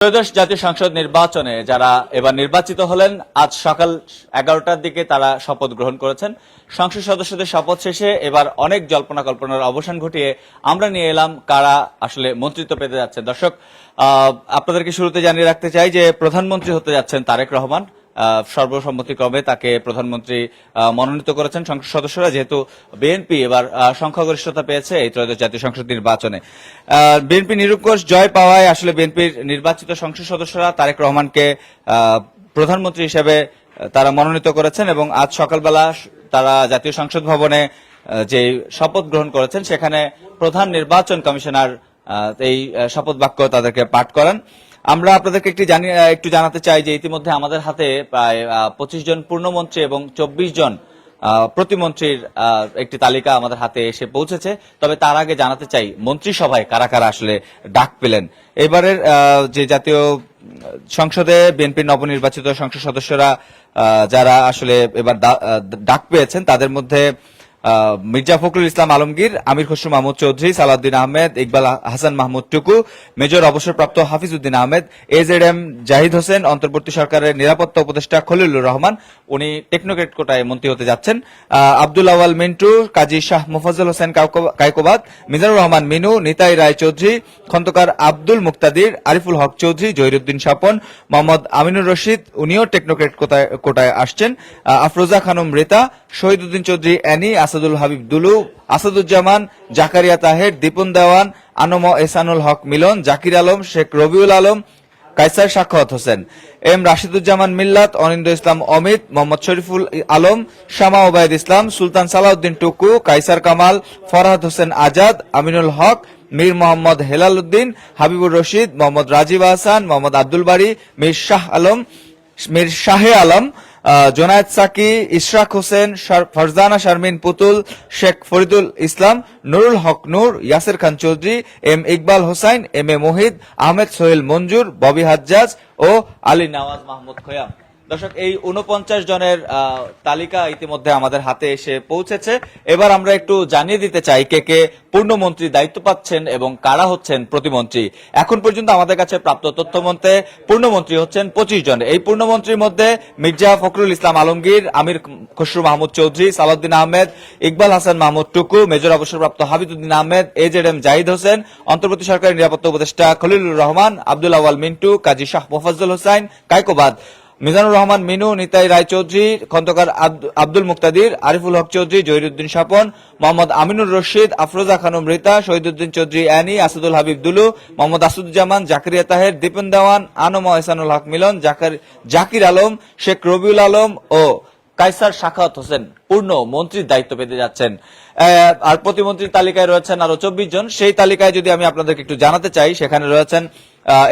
ত্রয়োদশ জাতীয় সংসদ নির্বাচনে যারা এবার নির্বাচিত হলেন আজ সকাল 11টার দিকে তারা শপথ গ্রহণ করেছেন। সংসদ সদস্যদের শপথ শেষে এবার অনেক জল্পনা কল্পনার অবসান ঘটিয়ে আমরা নিয়ে এলাম কারা আসলে মন্ত্রিত্ব পেতে যাচ্ছে। দর্শক, আপনাদেরকে শুরুতে জানিয়ে রাখতে চাই যে প্রধানমন্ত্রী হতে যাচ্ছেন তারেক রহমান। সর্বসম্মতিক্রমে তাকে প্রধানমন্ত্রী মনোনীত করেছেন সংসদ সদস্যরা, যেহেতু বিএনপি এবার সংখ্যাগরিষ্ঠতা পেয়েছে এই ত্রয়োদশ জাতীয় সংসদ নির্বাচনে। বিএনপি নিরঙ্কুশ জয় পাওয়ায় আসলে বিএনপির নির্বাচিত সংসদ সদস্যরা তারেক রহমানকে প্রধানমন্ত্রী হিসেবে তারা মনোনীত করেছেন এবং আজ সকালবেলা তারা জাতীয় সংসদ ভবনে যে শপথ গ্রহণ করেছেন সেখানে প্রধান নির্বাচন কমিশনার এই শপথ বাক্য তাদেরকে পাঠ করান। আমরা আপনাদেরকে একটু জানাতে চাই যে ইতিমধ্যে আমাদের হাতে প্রায় 25 জন পূর্ণমন্ত্রী এবং 24 জন প্রতিমন্ত্রীর একটি তালিকা আমাদের হাতে এসে পৌঁছেছে। তবে তার আগে জানাতে চাই মন্ত্রিসভায় কারা কারা আসলে ডাক পেলেন। এবারের যে জাতীয় সংসদে বিএনপির নবনির্বাচিত সংসদ সদস্যরা যারা আসলে এবার ডাক পেয়েছেন তাদের মধ্যে মির্জা ফখরুল ইসলাম আলমগীর, আমির খসরু মাহমুদ চৌধুরী, সালাউদ্দিন আহমেদ, ইকবাল হাসান মাহমুদ টুকু, মেজর অবসরপ্রাপ্ত হাফিজউদ্দিন আহমেদ, এজেডএম জাহিদ হোসেন, অন্তর্বর্তী সরকারের নিরাপত্তা উপদেষ্টা খলিলুর রহমান, উনি টেকনোক্রেট কোটায় মন্ত্রী হতে যাচ্ছেন, আব্দুল আওয়াল মিন্টু, কাজী শাহ মোফাজ্জল হোসেন কায়কোবাদ, মিজানুর রহমান মিনু, নিতাই রায় চৌধুরী, খন্দকার আব্দুল মুক্তাদির, আরিফুল হক চৌধুরী, জহিরুদ্দিন স্বপন, মোহাম্মদ আমিনুর রশিদ, উনিও টেকনোক্রেট কোটায় আসছেন, আফরোজা খানম রিতা, শহীদউদ্দিন চৌধুরী অ্যানি, আসাদুল হাবিব দুলু, আসাদুজ্জামান, জাকারিয়া তাহের, দীপন দেওয়ান, আনম এহসানুল হক মিলন, জাকির আলম, শেখ রবিউল আলম, কায়সার সাখাওয়াত হোসেন, এম রাশিদুজ্জামান মিল্লাত, অনিন্দ ইসলাম অমিত, মোহাম্মদ শরীফুল আলম, শামা ওবায়দ ইসলাম, সুলতান সালাউদ্দিন টুকু, কায়সার কামাল, ফরহাদ হোসেন আজাদ, আমিনুল হক, মীর মোহাম্মদ হেলাল উদ্দিন, হাবিবুর রশিদ, মোহাম্মদ রাজীব আহসান, মোহাম্মদ আব্দুল বারী, মীর শাহে আলম, জোনায়েদ সাকি, ইশরাক হোসেন, ফারজানা শারমিন পুতুল, শেখ ফরিদুল ইসলাম, নুরুল হক নূর, Yasir Khan Chowdhury, M Iqbal Hossain, M A মোহিদ, Ahmed Sohel মঞ্জুর, ববি হাজ্জাজ ও আলী নওয়াজ মাহমুদ খোয়াম। দর্শক, এই 49 জনের তালিকা ইতিমধ্যে আমাদের হাতে এসে পৌঁছেছে। এবার আমরা একটু জানিয়ে দিতে চাই কে কে পূর্ণমন্ত্রী দায়িত্ব পাচ্ছেন এবং কারা হচ্ছেন প্রতিমন্ত্রী। এখন পর্যন্ত আমাদের কাছে প্রাপ্ত তথ্য মতে পূর্ণমন্ত্রী হচ্ছেন 25 জন। এই পূর্ণমন্ত্রীর মধ্যে মির্জা ফখরুল ইসলাম আলমগীর, আমির খসরু মাহমুদ চৌধুরী, সালাউদ্দিন আহমেদ, ইকবাল হাসান মাহমুদ টুকু, মেজর অবসরপ্রাপ্ত হাফিজউদ্দিন আহমেদ, এজেডএম জাহিদ হোসেন, অন্তর্বর্তী সরকারের নিরাপত্তা উপদেষ্টা খলিলুর রহমান, আব্দুল আওয়াল মিন্টু, কাজী শাহ মোফাজ্জল হোসেন কায়কোবাদ, মিজানুর রহমান মিনু, নিতাই রায় চৌধুরী, খন্দকার আব্দুল মুক্তাদির, আরিফুল হক চৌধুরী, জহিরুদ্দিন স্বপন, মোহাম্মদ আমিনুর রশিদ, আফরোজা খানম রিতা, শহীদউদ্দিন চৌধুরী অ্যানি, আসাদুল হাবিব দুলু, মোহাম্মদ আসাদুজ্জামান, জাকারিয়া তাহের, দীপন দেওয়ান, আনম এহসানুল হক মিলন, জাকির আলম, শেখ রবিউল আলম ও কায়সার সাখাওয়াত হোসেন পূর্ণ মন্ত্রীর দায়িত্ব পেতে যাচ্ছেন। আর প্রতিমন্ত্রীর তালিকায় রয়েছেন আরো 24 জন। সেই তালিকায় যদি আমি আপনাদেরকে একটু জানাতে চাই, সেখানে রয়েছেন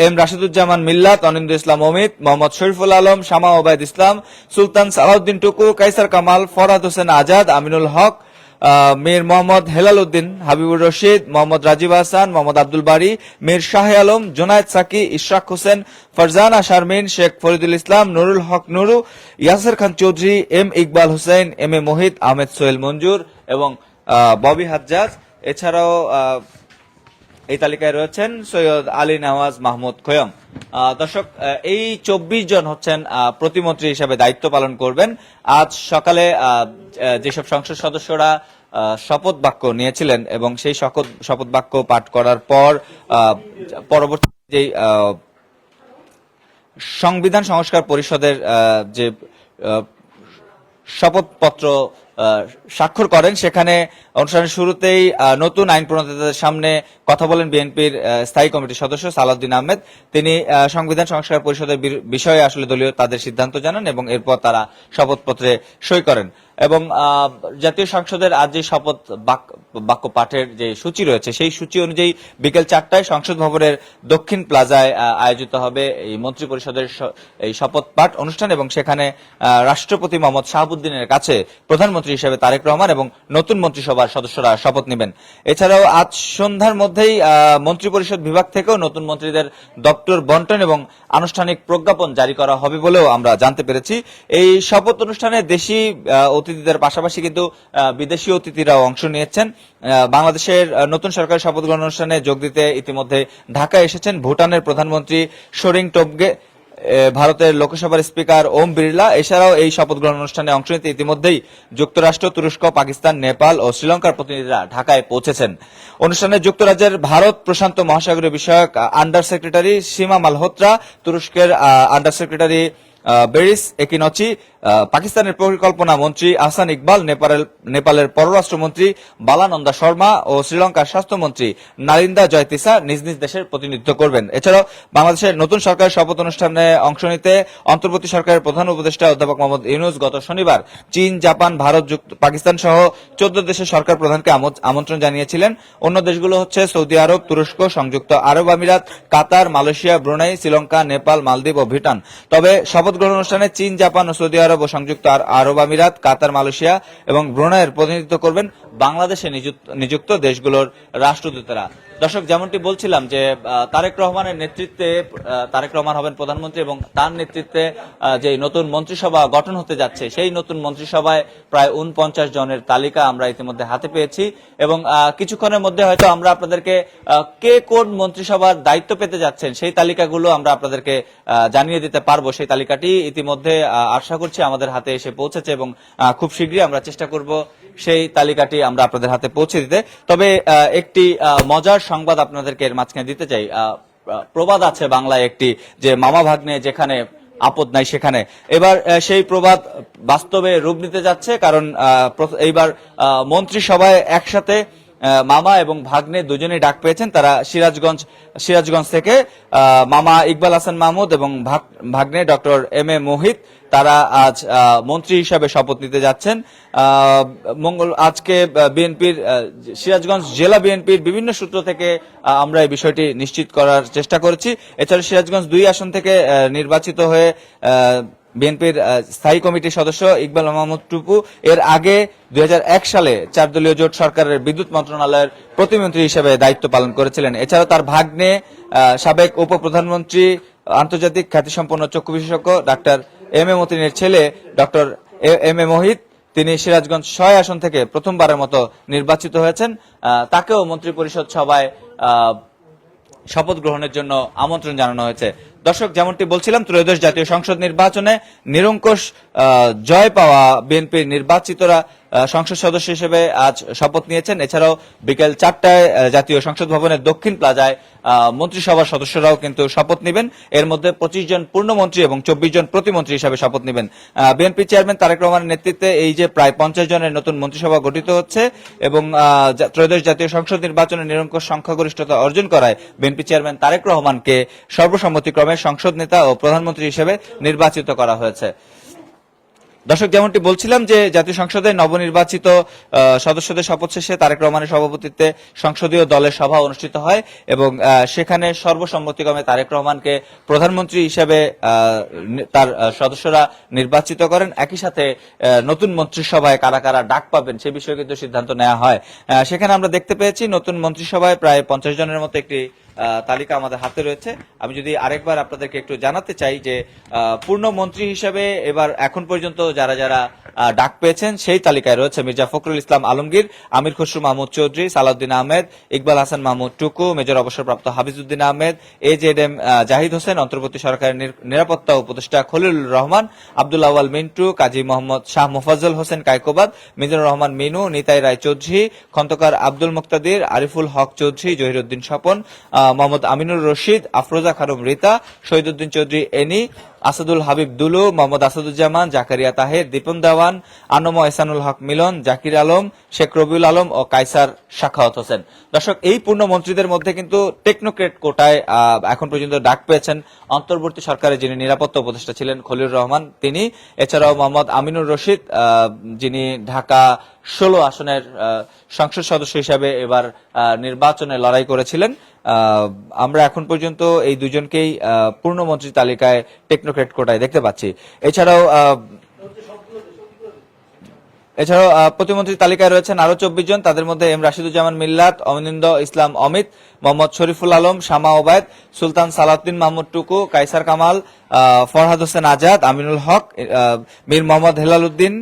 এম রাশিদুজ্জামান মিল্লাত, অনিন্দ ইসলাম অমিত, মোহাম্মদ শরীফুল আলম, শামা ওবায়দ ইসলাম, সুলতান সালাউদ্দিন টুকু, কায়সার কামাল, ফরহাদ হোসেন আজাদ, আমিনুল হক, মীর মোহাম্মদ হেলাল উদ্দিন, হাবিবুর রশিদ, মোহাম্মদ রাজীব আহসান, মোহাম্মদ আব্দুল বারী, মীর শাহে Alam, Zonayed Psaki, Ishraq Hossain, Farzana Sharmin, Sheikh Faridul Islam, Nurul Haque Nuru, Yasir Khan Chowdhury, M Iqbal Hossain, M A মোহিদ, Ahmed Sohel মঞ্জুর এবং ববি হাজ্জাজ। এছাড়াও এই তালিকায় রয়েছেন সৈয়দ আলী নওয়াজ মাহমুদ খোয়াম। দর্শক, এই 24 জন হচ্ছেন প্রতিমন্ত্রী হিসেবে দায়িত্ব পালন করবেন। আজ সকালে যেসব সংসদ সদস্যরা শপথ বাক্য নিয়েছিলেন এবং সেই শপথ বাক্য পাঠ করার পর পরবর্তী যে সংবিধান সংস্কার পরিষদের যে শপথপত্র স্বাক্ষর করেন, সেখানে অনুষ্ঠানের শুরুতেই নতুন আইন প্রণেতাদের সামনে কথা বলেন বিএনপির স্থায়ী কমিটির সদস্য সালাউদ্দিন আহমেদ। তিনি সংবিধান সংস্কার পরিষদের বিষয়ে আসলে দলীয় তাদের সিদ্ধান্ত জানান এবং এরপর তারা শপথপত্রে সই করেন। এবং জাতীয় সংসদের আজ যে শপথ বাক্য পাঠের যে সূচি রয়েছে, সেই সূচি অনুযায়ী বিকেল 4টায় সংসদ ভবনের দক্ষিণ প্লাজায় আয়োজিত হবে এই মন্ত্রী পরিষদের এই শপথ পাঠ অনুষ্ঠান এবং সেখানে রাষ্ট্রপতি মোহাম্মদ শাহাবুদ্দিনের কাছে প্রধানমন্ত্রী হিসেবে তারেক রহমান এবং নতুন মন্ত্রিসভার সদস্যরা শপথ নেবেন। এছাড়াও আজ সন্ধ্যার মধ্যেই মন্ত্রী পরিষদ বিভাগ থেকেও নতুন মন্ত্রীদের দপ্তর বন্টন এবং আনুষ্ঠানিক প্রজ্ঞাপন জারি করা হবে বলেও আমরা জানতে পেরেছি। এই শপথ অনুষ্ঠানে দেশি অতিথিদের পাশাপাশি কিন্তু বিদেশি অতিথিরাও অংশ নিয়েছেন। বাংলাদেশের নতুন সরকারের শপথ গ্রহণ অনুষ্ঠানে যোগ দিতে ইতিমধ্যে ঢাকায় এসেছেন ভুটানের প্রধানমন্ত্রী শরিং টোবগে, ভারতের লোকসভার স্পিকার ওম বিড়লা। এছাড়াও এই শপথ গ্রহণ অনুষ্ঠানে অংশ নিতে ইতিমধ্যেই যুক্তরাষ্ট্র, তুরস্ক, পাকিস্তান, নেপাল ও শ্রীলঙ্কার প্রতিনিধিরা ঢাকায় পৌঁছেছেন। অনুষ্ঠানে যুক্তরাজ্যের ভারত প্রশান্ত মহাসাগরীয় বিষয়ক আন্ডার সেক্রেটারি সীমা মালহোত্রা, তুরস্কের আন্ডার সেক্রেটারি বেরিস একিনচি, পাকিস্তানের পরিকল্পনা মন্ত্রী আহসান ইকবাল, নেপালের পররাষ্ট্রমন্ত্রী বালানন্দা শর্মা ও শ্রীলঙ্কার স্বাস্থ্যমন্ত্রী নালিন্দা জয়তিসা নিজ নিজ দেশের প্রতিনিধিত্ব করবেন। এছাড়াও বাংলাদেশের নতুন সরকারের শপথ অনুষ্ঠানে অংশ নিতে অন্তর্বর্তী সরকারের প্রধান উপদেষ্টা অধ্যাপক মোহাম্মদ ইউনূস গত শনিবার চীন, জাপান, ভারত, পাকিস্তান সহ 14 দেশের সরকার প্রধানকে আমন্ত্রণ জানিয়েছিলেন। অন্য দেশগুলো হচ্ছে সৌদি আরব, তুরস্ক, সংযুক্ত আরব আমিরাত, কাতার, মালয়েশিয়া, ব্রুনাই, শ্রীলঙ্কা, নেপাল, মালদ্বীপ ও ভুটান। তবে শপথ গ্রহণ অনুষ্ঠানে চীন, জাপান ও সৌদি আরব ও সংযুক্ত আরব আমিরাত, কাতার, মালয়েশিয়া এবং ব্রুনাইয়ের প্রতিনিধিত্ব করবেন বাংলাদেশে নিযুক্ত দেশগুলোর রাষ্ট্রদূতেরা। দর্শক, যেমনটি বলছিলাম যে তারেক রহমানের নেতৃত্বে তারেক রহমান হবেন প্রধানমন্ত্রী এবং তার নেতৃত্বে যে নতুন মন্ত্রিসভা গঠন হতে যাচ্ছে সেই নতুন মন্ত্রিসভায় প্রায় 49 জনের তালিকা আমরা ইতিমধ্যে হাতে পেয়েছি এবং কিছুক্ষণের মধ্যে হয়তো আমরা আপনাদেরকে কে কোন মন্ত্রিসভার দায়িত্ব পেতে যাচ্ছেন সেই তালিকাগুলো আমরা আপনাদেরকে জানিয়ে দিতে পারবো। সেই তালিকাটি ইতিমধ্যে আশা করছি আমাদের হাতে এসে পৌঁছেছে এবং খুব শীঘ্রই আমরা চেষ্টা করব সেই তালিকাটি আমরা আপনাদের হাতে পৌঁছে দিতে। তবে একটি মজার সংবাদ আপনাদেরকে এর মাঝখানে দিতে চাই। প্রবাদ আছে বাংলায় একটি, যে মামা ভাগ্নে যেখানে আপদ নাই সেখানে। এবার সেই প্রবাদ বাস্তবে রূপ নিতে যাচ্ছে, কারণ এইবার মন্ত্রিসভায় একসাথে মামা এবং ভাগ্নে দুজনেই ডাক পেয়েছেন। তারা সিরাজগঞ্জ থেকে মামা ইকবাল হাসান মাহমুদ এবং ভাগ্নে ডক্টর এম এ মোহিত, তারা আজ মন্ত্রী হিসাবে শপথ নিতে যাচ্ছেন। আজকে বিএনপির সিরাজগঞ্জ জেলা বিএনপির বিভিন্ন সূত্র থেকে আমরা এই বিষয়টি নিশ্চিত করার চেষ্টা করেছি। এছাড়া সিরাজগঞ্জ 2 আসন থেকে নির্বাচিত হয়ে বিএনপির স্থায়ী কমিটির সদস্য ইকবাল মাহমুদ টুপু এর আগে 2001 সালে 4 দলীয় জোট সরকারের বিদ্যুৎ মন্ত্রণালয়ের প্রতিমন্ত্রী হিসেবে দায়িত্ব পালন করেছিলেন। এছাড়াও তার ভাগ্নে সাবেক উপপ্রধানমন্ত্রী, আন্তর্জাতিক খ্যাতিসম্পন্ন চক্ষু বিশেষজ্ঞ ডাক্তার এম এ মতিনের ছেলে ডক্টর এম এ মোহিত, তিনি সিরাজগঞ্জ 6 আসন থেকে প্রথমবারের মতো নির্বাচিত হয়েছেন। তাকেও মন্ত্রিপরিষদ সভায় শপথ গ্রহণের জন্য আমন্ত্রণ জানানো হয়েছে। দর্শক, যেমনটি বলছিলাম, ত্রয়োদশ জাতীয় সংসদ নির্বাচনে নিরঙ্কুশ জয় পাওয়া বিএনপির নির্বাচিতরা সংসদ সদস্য হিসেবে আজ শপথ নিয়েছেন। এছাড়াও বিকেল 4টায় জাতীয় সংসদ ভবনের দক্ষিণ প্লাজায় মন্ত্রিসভার সদস্যরাও কিন্তু শপথ নেবেন। এর মধ্যে 25 জন পূর্ণমন্ত্রী এবং 24 জন প্রতিমন্ত্রী হিসাবে শপথ নেবেন। বিএনপি চেয়ারম্যান তারেক রহমানের নেতৃত্বে এই যে প্রায় 50 জনের নতুন মন্ত্রিসভা গঠিত হচ্ছে এবং ত্রয়োদশ জাতীয় সংসদ নির্বাচনে নিরঙ্কুশ সংখ্যাগরিষ্ঠতা অর্জন করায় বিএনপি চেয়ারম্যান তারেক রহমানকে সর্বসম্মতিক্রমে সংসদ নেতা ও প্রধানমন্ত্রী হিসেবে নির্বাচিত করা হয়েছে। দর্শক, যেমনটি বলছিলাম যে জাতীয় সংসদে নবনির্বাচিত সদস্যদের শপথ শেষে তারেক রহমানের সভাপতিত্বে সংসদীয় দলের সভা অনুষ্ঠিত হয় এবং সেখানে সর্বসম্মতিক্রমে তারেক রহমানকে প্রধানমন্ত্রী হিসেবে তার সদস্যরা নির্বাচিত করেন। একই সাথে নতুন মন্ত্রিসভায় কারা কারা ডাক পাবেন সে বিষয়ে কিন্তু সিদ্ধান্ত নেওয়া হয়। সেখানে আমরা দেখতে পেয়েছি নতুন মন্ত্রিসভায় প্রায় 50 জনের মতো একটি তালিকা আমাদের হাতে রয়েছে। আমি যদি আরেকবার আপনাদেরকে একটু জানাতে চাই যে পূর্ণ মন্ত্রী হিসেবে এবার এখন পর্যন্ত যারা যারা ডাক পেয়েছেন সেই তালিকায় রয়েছে মির্জা ফখরুল ইসলাম আলমগীর, আমির খসরু মাহমুদ চৌধুরী, সালাউদ্দিন আহমেদ, ইকবাল হাসান মাহমুদ টুকু, মেজর অবসরপ্রাপ্ত হাফিজউদ্দিন আহমেদ, AZM জাহিদ হোসেন, অন্তর্বর্তী সরকারের নিরাপত্তা উপদেষ্টা খলিলুর রহমান, আব্দুল আওয়াল মিন্টু, কাজী মোহাম্মদ শাহ মোফাজ্জল হোসেন কায়কোবাদ, মিজানুর রহমান মিনু, নিতাই রায় চৌধুরী, খন্দকার আব্দুল মুক্তাদির, আরিফুল হক চৌধুরী, জহিরুদ্দিন স্বপন, মোহাম্মদ আমিনুর রশিদ, আফরোজা খানম রিতা, শহীদুদ্দিন চৌধুরী এনি, আসাদুল হাবিব দুলু, মোহাম্মদ আসাদুজ্জামান, জাকারিয়া তাহের, দীপন দেওয়ান, আনম এহসানুল হক মিলন, জাকির আলম, শেখ রবিউল আলম ও কায়সার সাখাওয়াত হোসেন। দর্শক, এই পূর্ণ মন্ত্রীদের মধ্যে কিন্তু টেকনোক্রেট কোটায় এখন পর্যন্ত ডাক পেয়েছেন অন্তর্বর্তী সরকারের যিনি নিরাপত্তা উপদেষ্টা ছিলেন খলিলুর রহমান, তিনি। এছাড়াও মোহাম্মদ আমিনুর রশিদ, যিনি ঢাকা 16 আসনের সংসদ সদস্য হিসাবে এবার নির্বাচনে লড়াই করেছিলেন। আমরা এখন পর্যন্ত এই দুজনকেই পূর্ণমন্ত্রী তালিকায় টেকনোক্রেট কোটায় দেখতে পাচ্ছি। এছাড়াও প্রতিমন্ত্রী তালিকায় রয়েছেন আরো 24 জন। তাদের মধ্যে এম রাশিদুজ্জামান মিল্লাত, অনিন্দ ইসলাম অমিত, মোহাম্মদ শরীফুল আলম, শামা ওবায়দ, সুলতান সালাউদ্দিন মাহমুদ টুকু, কায়সার কামাল, ফরহাদ হোসেন আজাদ, আমিনুল হক, মীর মোহাম্মদ হেলাল উদ্দিন,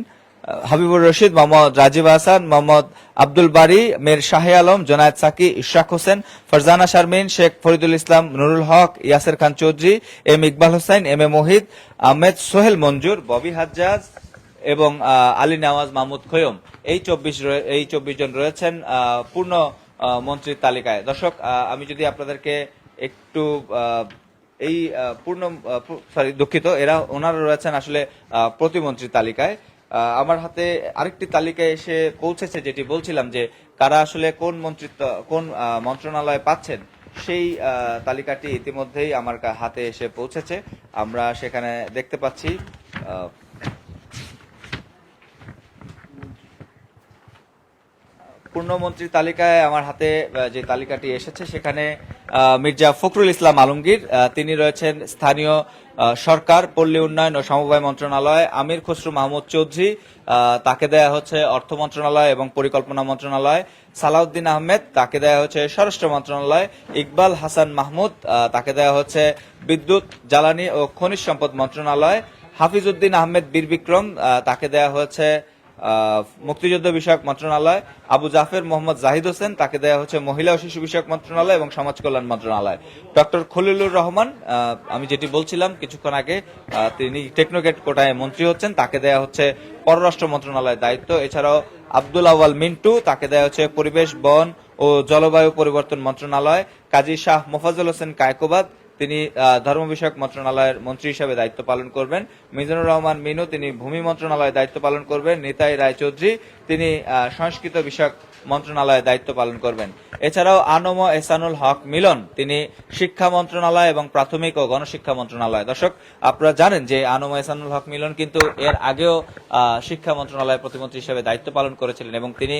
হাবিবুর রশিদ, মোহাম্মদ রাজীব হাসান, মোহাম্মদ আব্দুল বারী, মীর শাহে Alam, Zonayed Psaki, Ishraq Hossain, Farzana Sharmin, Sheikh Faridul Islam, Nurul Haque, Yasser Khan Chowdhury, M Iqbal Hossain, M A মোহিত, আহমেদ সোহেল মঞ্জুর, ববি হাজ্জাজ এবং আলী নওয়াজ মাহমুদ খৈয়ম। এই 24 জন রয়েছেন পূর্ণ মন্ত্রীর তালিকায়। দর্শক, আমি যদি আপনাদেরকে একটু এই পূর্ণ দুঃখিত, ওনারা রয়েছেন আসলে প্রতিমন্ত্রী তালিকায়। আমার হাতে আরেকটি তালিকায় এসে পৌঁছেছে, যেটি বলছিলাম যে কারা আসলে কোন মন্ত্রণালয় পাচ্ছেন, সেই তালিকাটি ইতিমধ্যেই আমার হাতে এসে পৌঁছেছে। আমরা সেখানে দেখতে পাচ্ছি পূর্ণমন্ত্রী তালিকায় আমার হাতে যে তালিকাটি এসেছে সেখানে মির্জা ফখরুল ইসলাম আলমগীর, তিনি রয়েছেন স্থানীয় সরকার, পল্লী উন্নয়ন ও সমবায় মন্ত্রণালয়। আমির খসরু মাহমুদ চৌধুরী, তাকে দেয়া হচ্ছে অর্থ মন্ত্রণালয় এবং পরিকল্পনা মন্ত্রণালয়। সালাউদ্দিন আহমেদ, তাকে দেয়া হচ্ছে স্বরাষ্ট্র মন্ত্রণালয়। ইকবাল হাসান মাহমুদ, তাকে দেয়া হচ্ছে বিদ্যুৎ, জ্বালানি ও খনিজ সম্পদ মন্ত্রণালয়। হাফিজউদ্দিন আহমেদ বীর বিক্রম, তাকে দেয়া হচ্ছে মুক্তিযুদ্ধ বিষয়ক মন্ত্রণালয়। আবু জাফর মোহাম্মদ জাহিদ হোসেন, তাকে দেওয়া হচ্ছে মহিলা ও শিশু বিষয়ক মন্ত্রণালয় এবং সমাজ কল্যাণ মন্ত্রণালয়। ডক্টর খলিলুর রহমান, আমি যেটি বলছিলাম কিছুক্ষণ আগে, তিনি টেকনোক্রেট কোটায় মন্ত্রী হচ্ছেন, তাকে দেওয়া হচ্ছে পররাষ্ট্র মন্ত্রণালয়ের দায়িত্ব। এছাড়াও আব্দুল আওয়াল মিন্টু, তাকে দেওয়া হচ্ছে পরিবেশ, বন ও জলবায়ু পরিবর্তন মন্ত্রণালয়। কাজী শাহ মোফাজ্জল হোসেন কায়কোবাদ, তিনি ধর্ম বিষয়ক মন্ত্রণালয়ের মন্ত্রী হিসেবে দায়িত্ব পালন করবেন। মিজানুর রহমান মিনু, তিনি ভূমি মন্ত্রণালয়ে দায়িত্ব পালন করবেন। নিতাই রায়চৌধুরী, তিনি সংস্কৃত বিষয়ক মন্ত্রণালয়ে দায়িত্ব পালন করবেন। এছাড়াও আনম এহসানুল হক মিলন, তিনি শিক্ষা মন্ত্রণালয় এবং প্রাথমিক ও গণশিক্ষা মন্ত্রণালয়। দর্শক, আপনারা জানেন যে আনম এহসানুল হক মিলন কিন্তু এর আগেও শিক্ষা মন্ত্রণালয়ের প্রতিমন্ত্রী হিসেবে দায়িত্ব পালন করেছিলেন এবং তিনি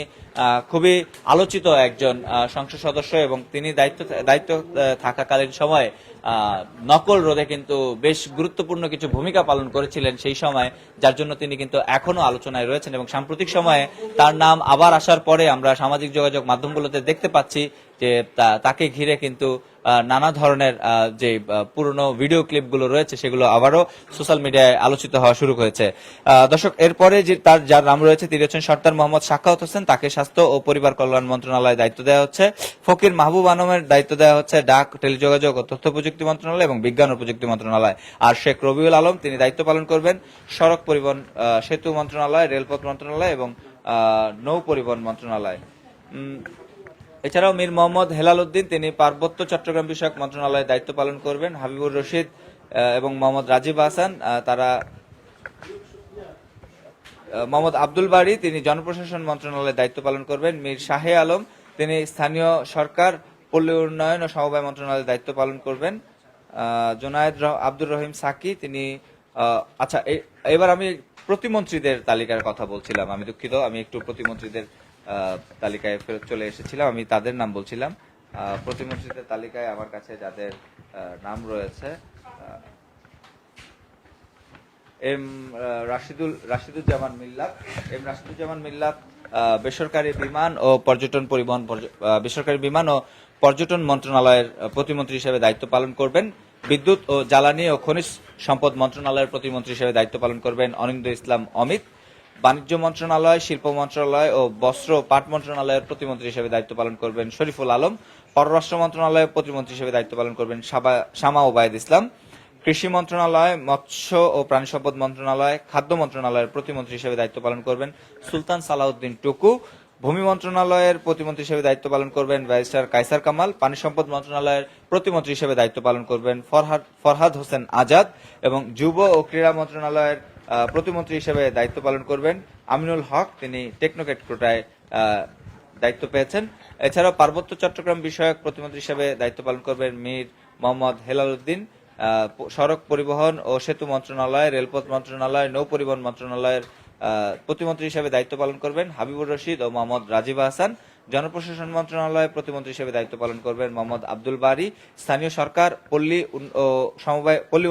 খুবই আলোচিত একজন সংসদ সদস্য এবং তিনি দায়িত্ব থাকাকালীন সময়ে নকল রোধে কিন্তু বেশ গুরুত্বপূর্ণ কিছু ভূমিকা পালন করেছিলেন সেই সময়, যার জন্য তিনি কিন্তু এখনো আলোচনায় রয়েছেন। এবং সাম্প্রতিক সময়ে তার নাম আবার আসার পরে আমরা সামাজিক যোগাযোগ মাধ্যমগুলোতে দেখতে পাচ্ছি যে তাকে ঘিরে কিন্তু নানা ধরনের যে পুরনো ভিডিও ক্লিপগুলো রয়েছে সেগুলো আবারও সোশ্যাল মিডিয়ায় আলোচিত হওয়া শুরু হয়েছে। দর্শক, এরপরে যে যার নাম রয়েছে তিনি হচ্ছেন সর্দার মোহাম্মদ সাখাওয়াত হোসেন, তাকে স্বাস্থ্য ও পরিবার কল্যাণ মন্ত্রণালয়ে দায়িত্ব দেওয়া হচ্ছে। ফকির মাহবুব আলমের দায়িত্ব দেওয়া হচ্ছে ডাক, টেলিযোগাযোগ ও তথ্য প্রযুক্তি মন্ত্রণালয় এবং বিজ্ঞান ও প্রযুক্তি মন্ত্রণালয়। আর শেখ রবিউল আলম, তিনি দায়িত্ব পালন করবেন সড়ক পরিবহন সেতু মন্ত্রণালয়, রেলপথ মন্ত্রণালয় এবং নৌ পরিবহন মন্ত্রণালয়। এছাড়াও মীর মোহাম্মদ হেলাল উদ্দিন, তিনি পার্বত্য চট্টগ্রাম বিষয়ক মন্ত্রণালয়ে দায়িত্ব পালন করবেন। হাবিবুর রশিদ এবং মোহাম্মদ রাজীব হাসান, তারা মোহাম্মদ আব্দুল বারী, তিনি জনপ্রশাসন মন্ত্রণালয়ে দায়িত্ব পালন করবেন। মীর শাহে আলম, তিনি স্থানীয় সরকার, পল্লী উন্নয়ন ও সমবায় মন্ত্রণালয়ে দায়িত্ব পালন করবেন। জোনায়েদ আব্দুর রহিম সাকি, তিনি আচ্ছা, এবার আমি প্রতিমন্ত্রীদের তালিকার কথা বলছিলাম, আমি দুঃখিত, আমি একটু প্রতিমন্ত্রীদের তালিকায় ফেরত চলে এসেছিলাম, আমি তাদের নাম বলছিলাম। প্রতিমন্ত্রীদের তালিকায় আমার কাছে যাদের নাম রয়েছে, এম রাশিদুজ্জামান মিল্লাত, বেসরকারি বিমান ও পর্যটন মন্ত্রণালয়ের প্রতিমন্ত্রী হিসেবে দায়িত্ব পালন করবেন। বিদ্যুৎ ও জ্বালানি ও খনিজ সম্পদ মন্ত্রণালয়ের প্রতিমন্ত্রী হিসেবে দায়িত্ব পালন করবেন অনিন্দ ইসলাম অমিত। বাণিজ্য মন্ত্রণালয়, শিল্প মন্ত্রণালয় ও বস্ত্র পাট মন্ত্রণালয়ের প্রতিমন্ত্রী হিসেবে দায়িত্ব পালন করবেন শরীফুল আলম। পররাষ্ট্র মন্ত্রণালয়ের প্রতিমন্ত্রী হিসেবে দায়িত্ব পালন করবেন শামা ওবায়দ ইসলাম। কৃষি মন্ত্রণালয়, মৎস্য ও প্রাণী সম্পদ মন্ত্রণালয়, খাদ্য মন্ত্রণালয়ের প্রতিমন্ত্রী হিসেবে দায়িত্ব পালন করবেন সুলতান সালাউদ্দিন টুকু। ভূমি মন্ত্রণালয়ের প্রতিমন্ত্রী হিসেবে দায়িত্ব পালন করবেন ব্যারিস্টার কায়সার কামাল। পানি সম্পদ মন্ত্রণালয়ের প্রতিমন্ত্রী হিসেবে দায়িত্ব পালন করবেন ফরহাদ হোসেন আজাদ এবং যুব ও ক্রীড়া মন্ত্রণালয়ের প্রতিমন্ত্রী হিসেবে দায়িত্ব পালন করবেন আমিনুল হক, তিনি টেকনোক্রেট কোটায় দায়িত্ব পেয়েছেন। এছাড়াও পার্বত্য চট্টগ্রাম বিষয়ক প্রতিমন্ত্রী হিসেবে দায়িত্ব পালন করবেন মীর মোহাম্মদ হেলাল উদ্দিন। সড়ক পরিবহন ও সেতু মন্ত্রণালয়, রেলপথ মন্ত্রণালয়, নৌ পরিবহন মন্ত্রণালয়ের প্রতিমন্ত্রী হিসেবে দায়িত্ব পালন করবেন হাবিবুর রশিদ ও মোহাম্মদ রাজীব হাসান। জনপ্রশাসন মন্ত্রণালয়ে প্রতিমন্ত্রী হিসেবে দায়িত্ব পালন করবেন মোহাম্মদ আব্দুল বারী। স্থানীয় সরকার, পল্লী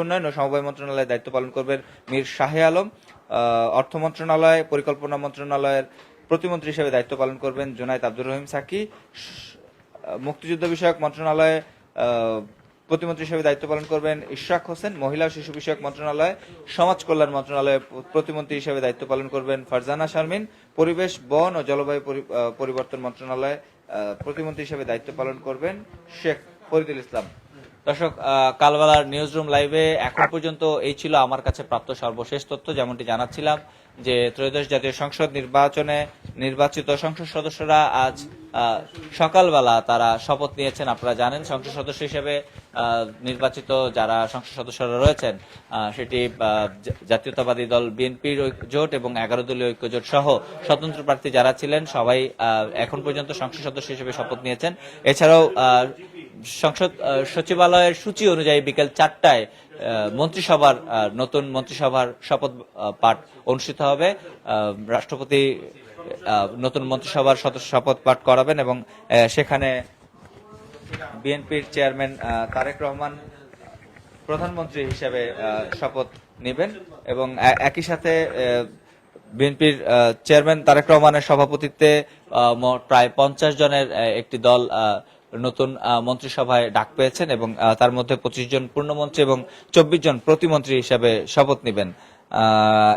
উন্নয়ন ও সমবায় মন্ত্রণালয়ে দায়িত্ব পালন করবেন মীর শাহে আলম। অর্থ মন্ত্রণালয়, পরিকল্পনা মন্ত্রণালয়ের প্রতিমন্ত্রী হিসেবে দায়িত্ব পালন করবেন জোনায়েদ আব্দুর রহিম সাকি। মুক্তিযুদ্ধ বিষয়ক মন্ত্রণালয়ে প্রতিমন্ত্রী হিসেবে দায়িত্ব পালন করবেন ইশরাক হোসেন। মহিলা ও শিশু বিষয়ক মন্ত্রণালয়, সমাজ কল্যাণ মন্ত্রণালয়ে প্রতিমন্ত্রী হিসেবে দায়িত্ব পালন করবেন ফারজানা শারমিন। পরিবেশ, বন ও জলবায়ু পরিবর্তন মন্ত্রণালয়ে প্রতিমন্ত্রী হিসেবে দায়িত্ব পালন করবেন শেখ ফরিদুল ইসলাম। দর্শক, কালবেলার নিউজ রুম লাইভে এখন পর্যন্ত এই ছিল আমার কাছে প্রাপ্ত সর্বশেষ তথ্য। যেমনটি জানাচ্ছিলাম যে ত্রয়োদশ জাতীয় সংসদ নির্বাচনে নির্বাচিত সংসদ সদস্যরা আজ সকালবেলা তারা শপথ নিয়েছেন। আপনারা জানেন সংসদ সদস্য হিসেবে নির্বাচিত যারা সংসদ সদস্যরা রয়েছেন সেটি জাতীয়তাবাদী দল বিএনপির জোট এবং 11 দলীয় ঐক্য জোট সহ স্বতন্ত্র প্রার্থী যারা ছিলেন সবাই এখন পর্যন্ত সংসদ সদস্য হিসেবে শপথ নিয়েছেন। এছাড়াও সংসদ সচিবালয়ের সূচি অনুযায়ী বিকেল 4টায় মন্ত্রিসভার নতুন মন্ত্রিসভার শপথ পাঠ অনুষ্ঠিত হবে। রাষ্ট্রপতি নতুন মন্ত্রিসভার শপথ পাঠ করাবেন এবং সেখানে বিএনপির চেয়ারম্যান তারেক রহমান প্রধানমন্ত্রী হিসেবে শপথ নেবেন এবং একই সাথে বিএনপির চেয়ারম্যান তারেক রহমানের সভাপতিত্বে প্রায় 50 জনের একটি দল নতুন মন্ত্রিসভায় ডাক পেয়েছেন এবং তার মধ্যে 25 জন পূর্ণমন্ত্রী এবং 24 জন প্রতিমন্ত্রী হিসেবে শপথ নেবেন।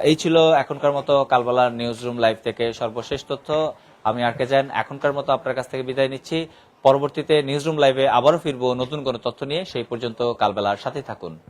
এই ছিল এখনকার মতো কালবেলার নিউজ রুম লাইভ থেকে সর্বশেষ তথ্য। আমি আর কে জান এখনকার মতো আপনার কাছ থেকে বিদায় নিচ্ছি। পরবর্তীতে নিউজ রুম লাইভে আবারও ফিরবো নতুন কোনো তথ্য নিয়ে। সেই পর্যন্ত কালবেলার সাথে থাকুন।